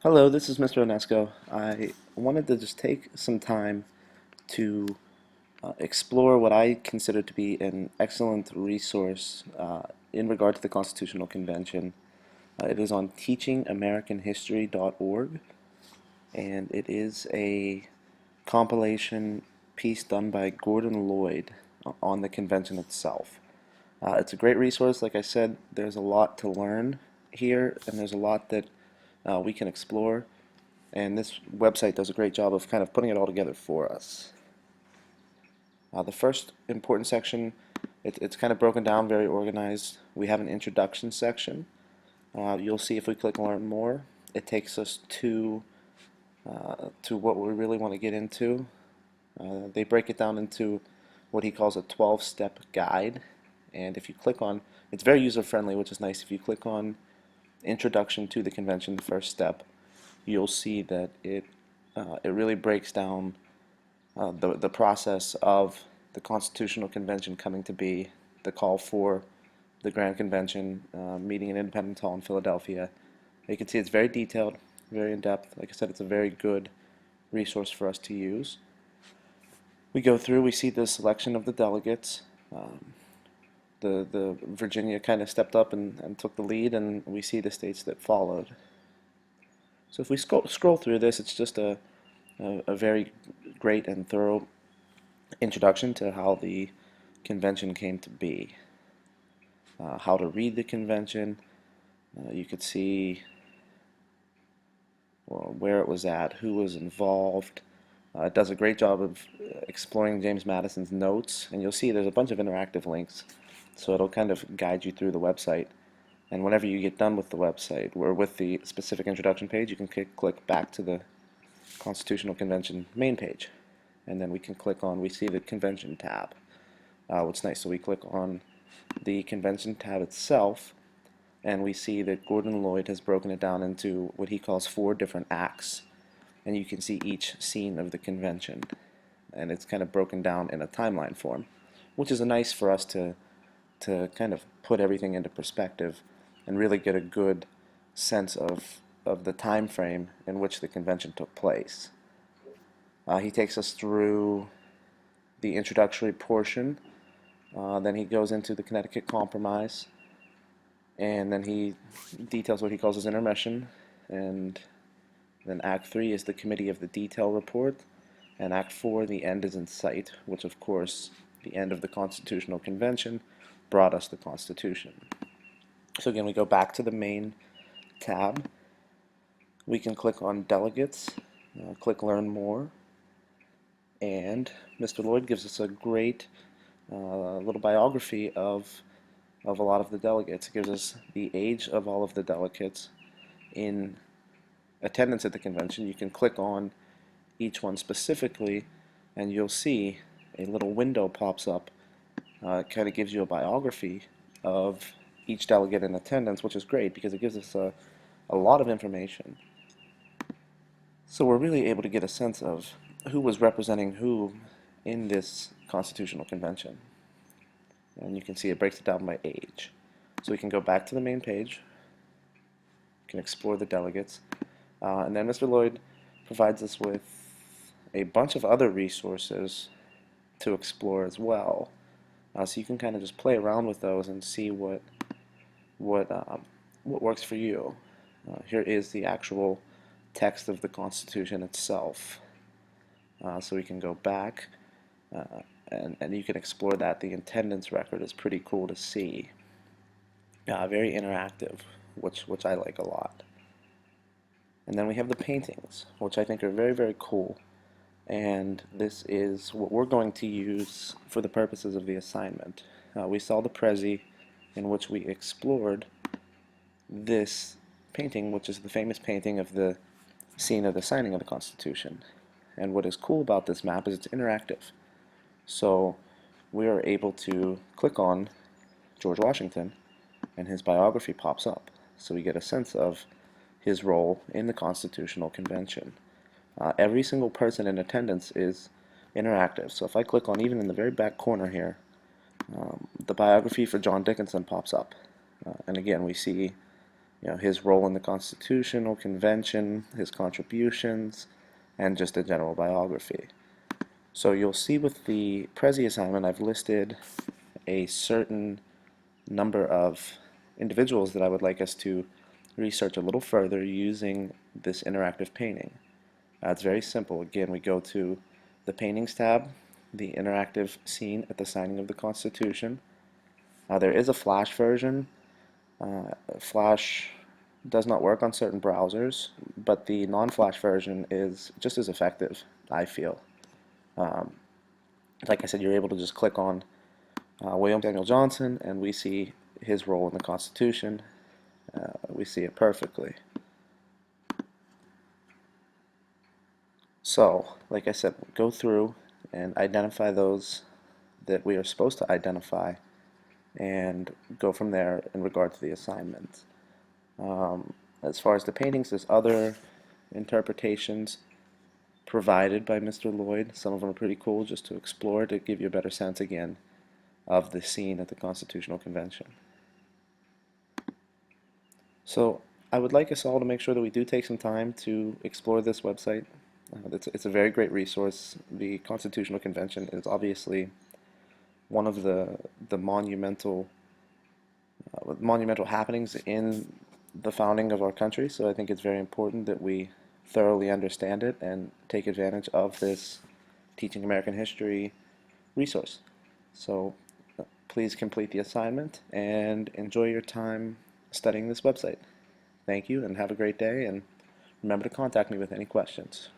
Hello, this is Mr. Onesco. I wanted to just take some time to explore what I consider to be an excellent resource in regard to the Constitutional Convention. It is on teachingamericanhistory.org, and it is a compilation piece done by Gordon Lloyd on the convention itself. It's a great resource. Like I said, there's a lot to learn here, and there's a lot that we can explore. And this website does a great job of kind of putting it all together for us. The first important section, it's kind of broken down, very organized. We have an introduction section. You'll see if we click Learn More, it takes us to what we really want to get into. They break it down into what he calls a 12-step guide. And if you click on, it's very user-friendly, which is nice. If you click on Introduction to the Convention, the first step, you'll see that it really breaks down the process of the Constitutional Convention coming to be, the call for the Grand Convention, meeting in Independence Hall in Philadelphia. You can see it's very detailed, very in-depth. Like I said, it's a very good resource for us to use. We go through, we see the selection of the delegates. The Virginia kind of stepped up and took the lead, and we see the states that followed. So if we scroll through this, it's just a very great and thorough introduction to how the convention came to be. How to read the convention. You could see where it was at, who was involved. It does a great job of exploring James Madison's notes, and you'll see there's a bunch of interactive links, so it'll kind of guide you through the website. And whenever you get done with the website, or with the specific introduction page, you can click back to the Constitutional Convention main page. And then we can click on, we see the Convention tab. What's nice, so we click on the Convention tab itself, and we see that Gordon Lloyd has broken it down into what he calls 4 different acts. And you can see each scene of the convention. And it's kind of broken down in a timeline form, which is nice for us to kind of put everything into perspective and really get a good sense of the time frame in which the convention took place. He takes us through the introductory portion, then he goes into the Connecticut Compromise, and then he details what he calls his intermission, and then Act 3 is the Committee of the Detail Report, and Act 4, the end is in sight, which of course, the end of the Constitutional Convention brought us the Constitution. So again, we go back to the main tab. We can click on Delegates, click Learn More, and Mr. Lloyd gives us a great little biography of a lot of the delegates. It gives us the age of all of the delegates in attendance at the convention. You can click on each one specifically, and you'll see a little window pops up. It kind of gives you a biography of each delegate in attendance, which is great because it gives us a lot of information. So we're really able to get a sense of who was representing who in this Constitutional Convention. And you can see it breaks it down by age. So we can go back to the main page, we can explore the delegates, and then Mr. Lloyd provides us with a bunch of other resources to explore as well. So you can kind of just play around with those and see what works for you. Here is the actual text of the Constitution itself. So we can go back and you can explore that. The attendance record is pretty cool to see. Very interactive, which I like a lot. And then we have the paintings, which I think are very, very cool. And this is what we're going to use for the purposes of the assignment. We saw the Prezi, in which we explored this painting, which is the famous painting of the scene of the signing of the Constitution. And what is cool about this map is it's interactive. So we are able to click on George Washington, and his biography pops up. So we get a sense of his role in the Constitutional Convention. Every single person in attendance is interactive. So if I click on, even in the very back corner here, the biography for John Dickinson pops up. And again, we see his role in the Constitutional Convention, his contributions, and just a general biography. So you'll see with the Prezi assignment, I've listed a certain number of individuals that I would like us to research a little further using this interactive painting. It's very simple. Again, we go to the Paintings tab, the interactive scene at the signing of the Constitution. There is a Flash version. Flash does not work on certain browsers, but the non-Flash version is just as effective, I feel. Like I said, you're able to just click on William Daniel Johnson, and we see his role in the Constitution. We see it perfectly. So, like I said, go through and identify those that we are supposed to identify and go from there in regard to the assignment. As far as the paintings, there's other interpretations provided by Mr. Lloyd. Some of them are pretty cool just to explore to give you a better sense again of the scene at the Constitutional Convention. So I would like us all to make sure that we do take some time to explore this website. It's a very great resource. The Constitutional Convention is obviously one of the monumental happenings in the founding of our country, so I think it's very important that we thoroughly understand it and take advantage of this Teaching American History resource. So please complete the assignment and enjoy your time studying this website. Thank you and have a great day, and remember to contact me with any questions.